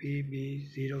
PB0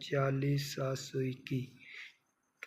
40721।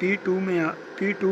P2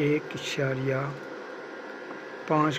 1.5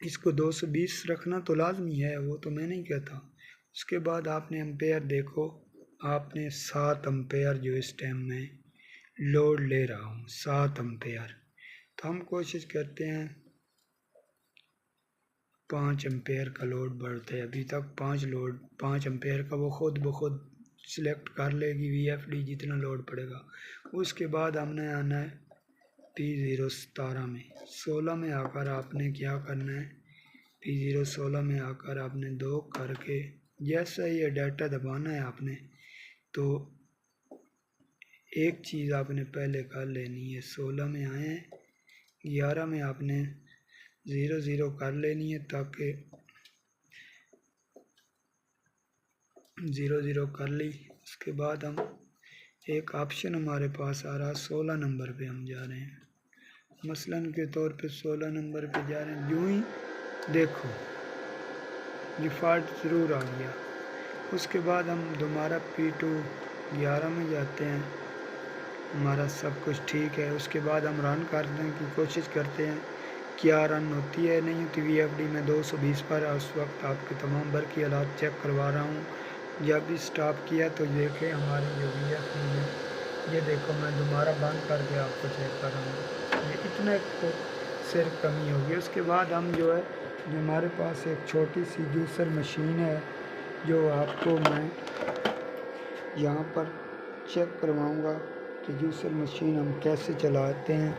اس کو 220 رکھنا تو لازمی ہے، وہ تو میں نہیں کہتا۔ اس کے بعد آپ نے امپیئر دیکھو، آپ نے 7 امپیئر جو اس ٹائم میں لوڈ لے رہا ہوں، 7 امپیئر۔ تو ہم کوشش کرتے ہیں 5 امپیئر کا لوڈ بڑھتے ہیں، ابھی تک 5 امپیئر کا وہ خود بخود سلیکٹ کر لے گی وی ایف ڈی جتنا لوڈ پڑے گا۔ اس کے بعد ہم نے آنا ہے P017 میں 16 میں آ کر آپ نے کیا کرنا ہے، P016 میں آ کر آپ نے 2 کر کے جیسا یہ ڈیٹا دبانا ہے آپ نے، تو ایک چیز آپ نے پہلے کر لینی ہے، 16 میں آئے ہیں 11 میں آپ نے 00 کر لینی ہے، تاکہ 00 کر لی۔ اس کے بعد ہم ایک آپشن ہمارے پاس آ رہا، 16 نمبر پہ ہم جا رہے ہیں، مثلاً کے طور پہ 16 نمبر پہ جا رہے ہیں، یوں ہی دیکھو ڈیفالٹ ضرور آ گیا۔ اس کے بعد ہم دوبارہ P2 11 میں جاتے ہیں، ہمارا سب کچھ ٹھیک ہے۔ اس کے بعد ہم رن کرنے کی کوشش کرتے ہیں، کیا رن ہوتی ہے نہیں ہوتی وی ایف ڈی میں 220 پر۔ اس وقت آپ کے تمام برقی آلات چیک کروا رہا ہوں۔ جب بھی سٹاپ کیا تو دیکھیں ہماری جو وی ایف ڈی ہے، یہ دیکھو میں دوبارہ بند کر کے آپ کو چیک کر رہا ہوں، یہ اتنا صرف کمی ہوگی۔ اس کے بعد ہم جو ہے، جو ہمارے پاس ایک چھوٹی سی جوسر مشین ہے، جو آپ کو میں یہاں پر چیک کرواؤں گا کہ جوسر مشین ہم کیسے چلاتے ہیں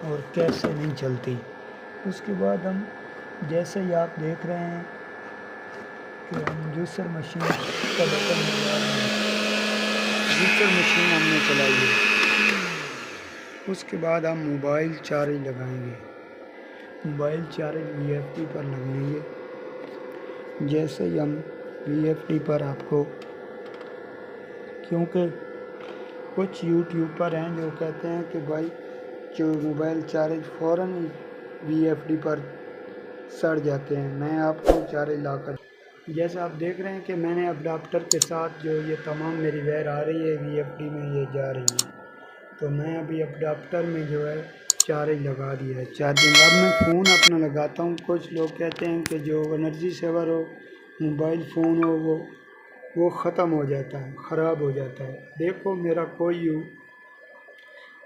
اور کیسے نہیں چلتی۔ اس کے بعد ہم جیسے ہی آپ دیکھ رہے ہیں کہ ہم جوسر مشین کا بٹن دبا رہے ہیں، جوسر مشین ہم نے چلائی ہے۔ اس کے بعد ہم موبائل چارج لگائیں گے، موبائل چارج وی ایف ڈی پر لگائیں گے۔ جیسے ہی ہم وی ایف ڈی پر آپ کو، کیونکہ کچھ یوٹیوبر ہیں جو کہتے ہیں کہ بھائی جو موبائل چارج فوراً وی ایف ڈی پر سڑ جاتے ہیں، میں آپ کو چارج لا کر، جیسا آپ دیکھ رہے ہیں کہ میں نے اڈاپٹر کے ساتھ جو یہ تمام میری وائر آ رہی ہے وی ایف ڈی میں یہ جا رہی ہے، تو میں ابھی اڈاپٹر میں جو ہے چارج لگا دیا ہے، چارجنگ۔ اب میں فون اپنا لگاتا ہوں۔ کچھ لوگ کہتے ہیں کہ جو انرجی سیور ہو، موبائل فون ہو، وہ ختم ہو جاتا ہے، خراب ہو جاتا ہے۔ دیکھو میرا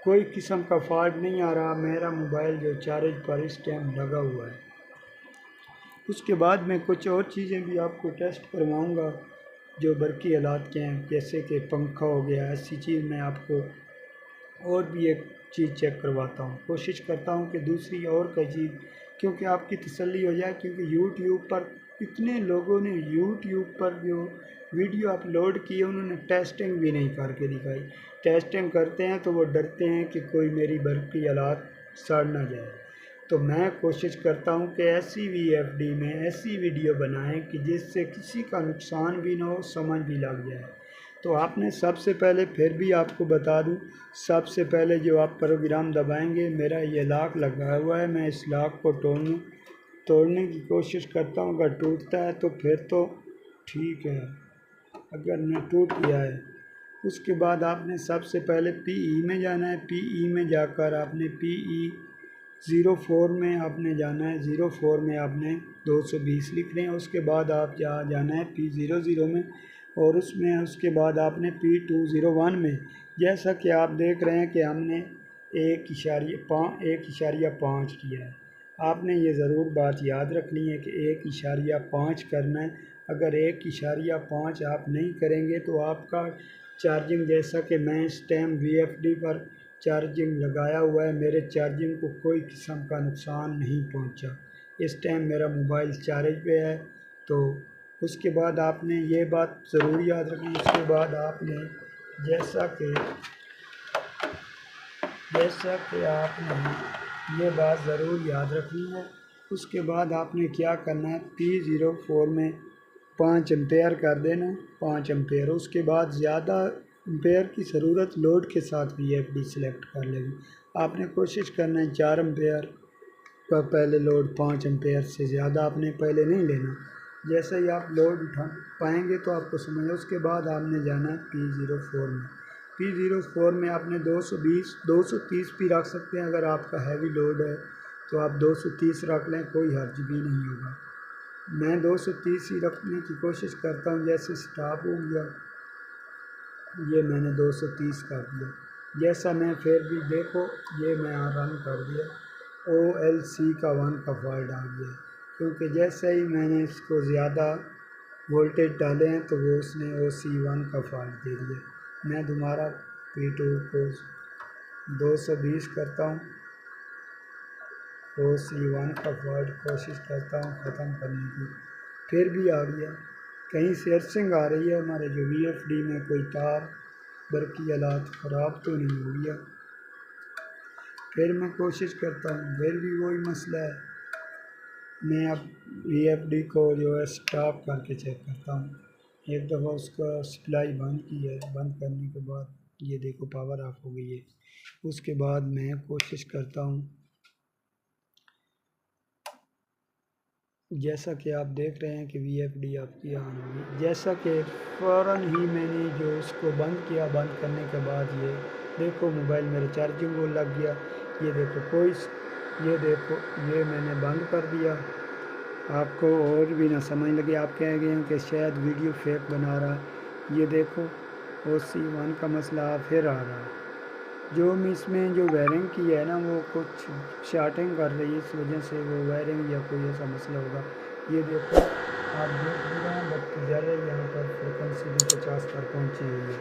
کوئی قسم کا فالٹ نہیں آ رہا، میرا موبائل جو چارج پر اس ٹائم لگا ہوا ہے۔ اس کے بعد میں کچھ اور چیزیں بھی آپ کو ٹیسٹ کرواؤں گا جو برقی آلات کے ہیں، جیسے کہ پنکھا ہو گیا، ایسی چیز میں آپ کو اور بھی ایک چیز چیک کرواتا ہوں، کوشش کرتا ہوں کہ دوسری اور کا چیز، کیونکہ آپ کی تسلی ہو جائے، کیونکہ یوٹیوب پر اتنے لوگوں نے یوٹیوب پر جو ویڈیو اپلوڈ کی انہوں نے ٹیسٹنگ بھی نہیں کر کے دکھائی۔ ٹیسٹنگ کرتے ہیں تو وہ ڈرتے ہیں کہ کوئی میری برقی آلات سڑ نہ جائے۔ تو میں کوشش کرتا ہوں کہ ایسی وی ایف ڈی میں ایسی ویڈیو بنائیں کہ جس سے کسی کا نقصان بھی نہ ہو، سمجھ بھی لگ جائے۔ تو آپ نے سب سے پہلے، پھر بھی آپ کو بتا دوں، سب سے پہلے جو آپ پروگرام دبائیں گے، میرا یہ لاک لگا ہوا ہے، میں اس لاک کو توڑنے کی کوشش کرتا ہوں۔ اگر ٹوٹتا ہے تو پھر تو ٹھیک ہے، اگر نہ ٹوٹ گیا ہے۔ اس کے بعد آپ نے سب سے پہلے PE میں جانا ہے، PE میں جا کر آپ نے PE04 میں آپ نے جانا ہے، 04 میں آپ نے 220 لکھ رہے ہیں۔ اس کے بعد آپ جانا ہے P00 میں، اور اس کے بعد آپ نے P201 میں، جیسا کہ آپ دیکھ رہے ہیں کہ ہم نے 1.5 کیا ہے۔ آپ نے یہ ضرور بات یاد رکھنی ہے کہ 1.5 کرنا ہے۔ اگر 1.5 آپ نہیں کریں گے تو آپ کا چارجنگ، جیسا کہ میں اس ٹائم وی ایف ڈی پر چارجنگ لگایا ہوا ہے، میرے چارجنگ کو کوئی قسم کا نقصان نہیں پہنچا، اس ٹائم میرا موبائل چارج پہ ہے۔ تو اس کے بعد آپ نے یہ بات ضرور یاد رکھنی۔ اس کے بعد آپ نے جیسا کہ آپ نے یہ بات ضرور یاد رکھنی ہے۔ اس کے بعد آپ نے کیا کرنا ہے، P04 میں 5 امپیئر کر دینا، 5 امپیئر۔ اس کے بعد زیادہ امپیئر کی ضرورت لوڈ کے ساتھ وی ایف ڈی سلیکٹ کر لے گی۔ آپ نے کوشش کرنا ہے 4 امپیئر کا پہلے لوڈ، 5 امپیئر سے زیادہ آپ نے پہلے نہیں لینا۔ جیسے ہی آپ لوڈ اٹھا پائیں گے تو آپ کو سمجھیں۔ اس کے بعد آپ نے جانا ہے P04 میں، P04 میں آپ نے 230 بھی رکھ سکتے ہیں اگر آپ کا ہیوی لوڈ ہے، تو آپ 230 رکھ لیں، کوئی حرج بھی نہیں ہوگا۔ میں 230 ہی رکھنے کی کوشش کرتا ہوں۔ جیسے سٹاپ ہو گیا، یہ میں نے 230 کر دیا۔ جیسا میں پھر بھی دیکھو، یہ میں رن کر دیا، OLC کا 1 کا فالٹ آ گیا ہے، کیونکہ جیسے ہی میں نے اس کو زیادہ وولٹیج ڈالے ہیں تو وہ اس نے OC1 کا فالٹ دے دیا۔ میں دوبارہ P2 کو 220 کرتا ہوں، OC1 کا فالٹ کوشش کرتا ہوں ختم کرنے کی، پھر بھی آ گیا۔ کہیں سے ارسنگ آ رہی ہے ہمارے جو VFD میں، کوئی تار برقی آلات خراب تو نہیں ہو گیا۔ پھر میں کوشش کرتا ہوں، پھر بھی وہی مسئلہ ہے۔ میں اب VFD کو جو ہے سٹاپ کر کے چیک کرتا ہوں۔ ایک دفعہ اس کا سپلائی بند کی ہے، بند کرنے کے بعد یہ دیکھو پاور آف ہو گئی ہے۔ اس کے بعد میں کوشش کرتا ہوں، جیسا کہ آپ دیکھ رہے ہیں کہ VFD آپ کی آن ہوگی، جیسا کہ فوراً ہی میں نے جو اس کو بند کیا، بند کرنے کے بعد یہ دیکھو موبائل میرے چارجنگ کو لگ گیا۔ یہ دیکھو یہ دیکھو، یہ میں نے بند کر دیا۔ آپ کو اور بھی نہ سمجھ لگے، آپ کہہ گئے ہیں کہ شاید ویڈیو فیک بنا رہا ہے۔ یہ دیکھو OC1 کا مسئلہ پھر آ رہا ہے۔ جو اس میں جو وائرنگ کی ہے نا، وہ کچھ شارٹنگ کر رہی ہے، اس وجہ سے وہ وائرنگ یا کوئی ایسا مسئلہ ہوگا۔ یہ دیکھو آپ دیکھ بھی رہے ہیں، بتی جل رہی ہے، یہاں پر فریکوینسی بھی 50 پر پہنچی ہوئی ہے۔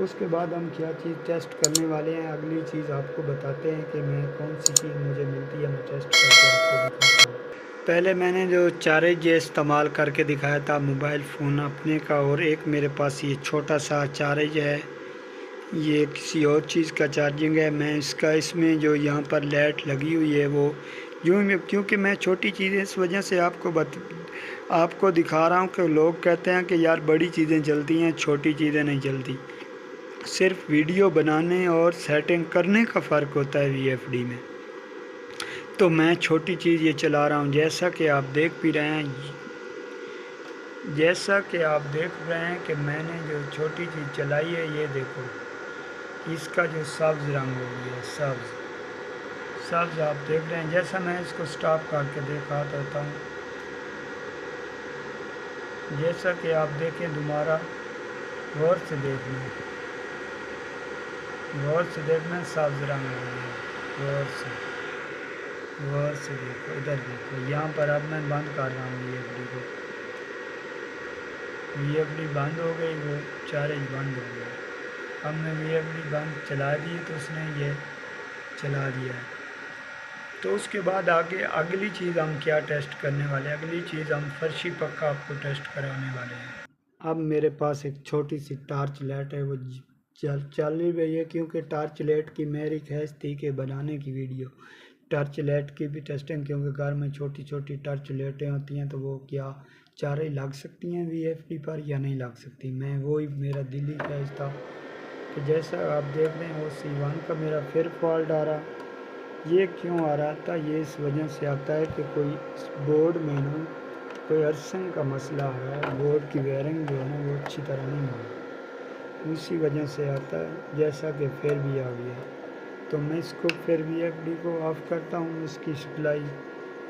اس کے بعد ہم کیا چیز ٹیسٹ کرنے والے ہیں، اگلی چیز آپ کو بتاتے ہیں کہ میں کون سی چیز مجھے ملتی ہے، میں ٹیسٹ کر کے آپ کو دکھاتا ہوں۔ پہلے میں نے جو چارج استعمال کر کے دکھایا تھا موبائل فون اپنے کا، اور ایک میرے پاس یہ چھوٹا سا چارج ہے، یہ کسی اور چیز کا چارجنگ ہے۔ میں اس میں جو یہاں پر لائٹ لگی ہوئی ہے وہ کیونکہ میں چھوٹی چیزیں اس وجہ سے آپ کو دکھا رہا ہوں کہ لوگ کہتے ہیں کہ یار بڑی چیزیں جلتی ہیں، چھوٹی چیزیں نہیں جلتی۔ صرف ویڈیو بنانے اور سیٹنگ کرنے کا فرق ہوتا ہے VFD میں۔ تو میں چھوٹی چیز یہ چلا رہا ہوں، جیسا کہ آپ دیکھ بھی رہے ہیں، کہ میں نے جو چھوٹی چیز چلائی ہے، یہ دیکھو اس کا جو سبز رنگ ہو گیا ہے، سبز آپ دیکھ رہے ہیں۔ جیسا میں اس کو سٹاپ کر کے دکھاتا ہوں، جیسا کہ آپ دیکھیں، دوبارہ غور سے دیکھنا، سبز رنگ ہو گیا، غور سے دیکھو، ادھر دیکھو، یہاں پر اب میں بند کر رہا ہوں VFD کو، VFD بند ہو گئی، وہ چارج بند ہو گیا۔ اب میں VFD بند چلا دی تو اس نے یہ چلا دیا ہے۔ تو اس کے بعد آگے اگلی چیز ہم کیا ٹیسٹ کرنے والے ہیں، اگلی چیز ہم فرشی پکا آپ کو ٹیسٹ کرانے والے ہیں۔ اب میرے پاس ایک چھوٹی سی ٹارچ لائٹ ہے، وہ چل ہی رہی ہے، کیونکہ ٹارچ لائٹ کی میری خواہش تھی کہ بنانے کی ویڈیو ٹارچ لائٹ کی بھی ٹیسٹنگ، کیونکہ گھر میں چھوٹی چھوٹی ٹارچ لائٹیں ہوتی ہیں تو وہ کیا چارج لگ سکتی ہیں VFD پر یا نہیں لگ سکتی۔ میں وہی میرا دلی خواہش تھا کہ جیسا آپ دیکھ رہے ہیں OC1 کا میرا پھر فالٹ آ رہا۔ یہ کیوں آ رہا تھا؟ یہ اس وجہ سے آتا ہے کہ کوئی بورڈ میں نا کوئی ارسنگ کا مسئلہ آ رہا ہے، بورڈ کی وائرنگ جو ہے نا وہ اچھی طرح نہیں ہو رہی، اسی وجہ سے آتا ہے۔ جیسا کہ پھر بھی آ گیا، تو میں اس کو پھر VFD کو آف کرتا ہوں، اس کی سپلائی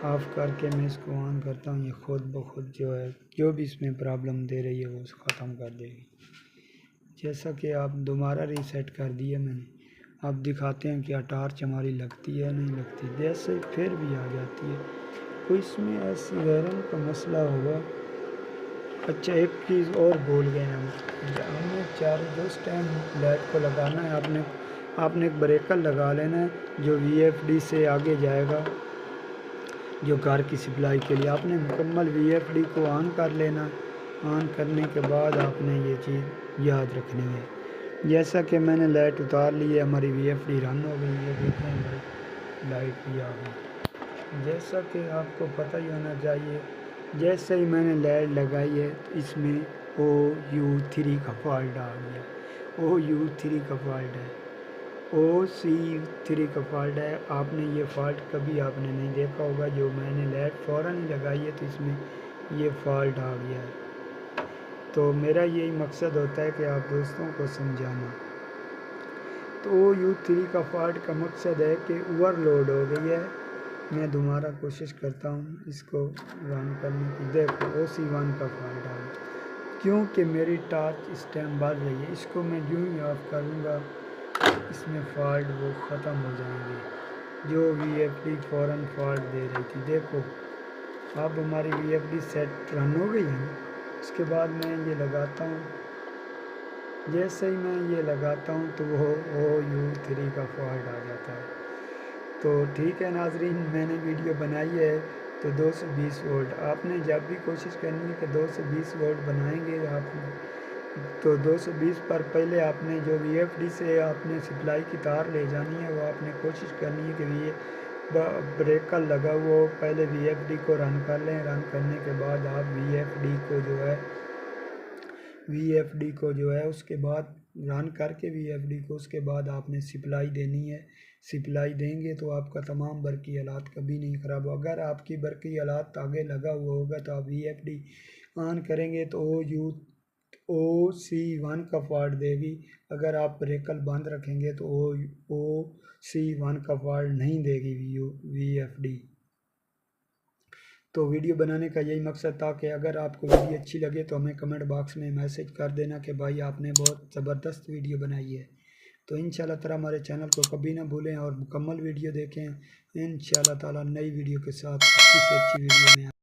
آف کر کے میں اس کو آن کرتا ہوں، یہ خود بخود جو ہے جو بھی اس میں پرابلم دے رہی ہے وہ ختم کر دے گی۔ جیسا کہ آپ دوبارہ ریسیٹ کر دیا میں نے، اب دکھاتے ہیں کیا ٹارچ ہماری لگتی ہے نہیں لگتی، جیسے پھر بھی آ جاتی ہے۔ تو اس میں ایسی وائرنگ کا مسئلہ ہوگا۔ اچھا ایک چیز اور بول گئے ہم نے چارج اس ٹائم لائٹ کو لگانا ہے، آپ نے ایک بریکر لگا لینا ہے جو VFD سے آگے جائے گا، جو گھر کی سپلائی کے لیے آپ نے مکمل VFD کو آن کر لینا۔ آن کرنے کے بعد آپ نے یہ چیز یاد رکھنی ہے۔ جیسا کہ میں نے لائٹ اتار لی ہے، ہماری VFD رن ہو گئی ہے، دیکھیں لائٹ بھی آ گئی۔ جیسا کہ آپ کو پتہ ہی ہونا چاہیے، جیسے ہی میں نے لائٹ لگائی ہے اس میں OU3 کا فالٹ آ گیا، OU3 کا فالٹ ہے، OC3 کا فالٹ ہے۔ آپ نے یہ فالٹ کبھی آپ نے نہیں دیکھا ہوگا، جو میں نے لائٹ فوراً ہی لگائی ہے تو اس میں یہ فالٹ آ گیا ہے۔ تو میرا یہی مقصد ہوتا ہے کہ آپ دوستوں کو سمجھانا۔ تو OU3 کا فالٹ کا مقصد ہے کہ اوور لوڈ ہو گئی ہے، میں دوبارہ کوشش کرتا ہوں اس کو رن کرنے کی. دیکھو OC1 کا فالٹ آ گیا کیونکہ میری ٹارچ اس ٹائم بڑھ رہی ہے. اس کو میں یوں ہی آف کروں گا اس میں فالٹ وہ ختم ہو جائیں گے جو VFD فوراً فالٹ دے رہی تھی. دیکھو اب ہماری VFD سیٹ رن ہو گئی ہے. اس کے بعد میں یہ لگاتا ہوں. جیسے ہی میں یہ لگاتا ہوں تو وہ OU3 کا فالٹ آ جاتا ہے. تو ٹھیک ہے ناظرین، میں نے ویڈیو بنائی ہے تو 220 وولٹ. آپ نے جب بھی کوشش کرنی ہے کہ 220 وولٹ بنائیں گے آپ تو 220 پر پہلے آپ نے جو VFD سے آپ نے سپلائی کی تار لے جانی ہے وہ آپ نے کوشش کرنی ہے کہ بریکر لگا ہوا پہلے VFD کو رن کر لیں. رن کرنے کے بعد آپ VFD کو جو ہے اس کے بعد رن کر کے VFD کو اس کے بعد آپ نے سپلائی دینی ہے. سپلائی دیں گے تو آپ کا تمام برقی آلات کبھی نہیں خراب ہو. اگر آپ کی برقی آلات آگے لگا ہوا ہوگا تو آپ VFD آن کریں گے تو OC1 کا فالٹ دے گی. اگر آپ بریکر بند رکھیں گے تو OC1 کا فالٹ نہیں دے گی VFD. تو ویڈیو بنانے کا یہی مقصد تھا کہ اگر آپ کو ویڈیو اچھی لگے تو ہمیں کمنٹ باکس میں میسج کر دینا کہ بھائی آپ نے بہت زبردست ویڈیو بنائی ہے. تو انشاءاللہ تعالی ہمارے چینل کو کبھی نہ بھولیں اور مکمل ویڈیو دیکھیں. انشاءاللہ تعالی نئی ویڈیو کے ساتھ اچھی سے اچھی ویڈیو میں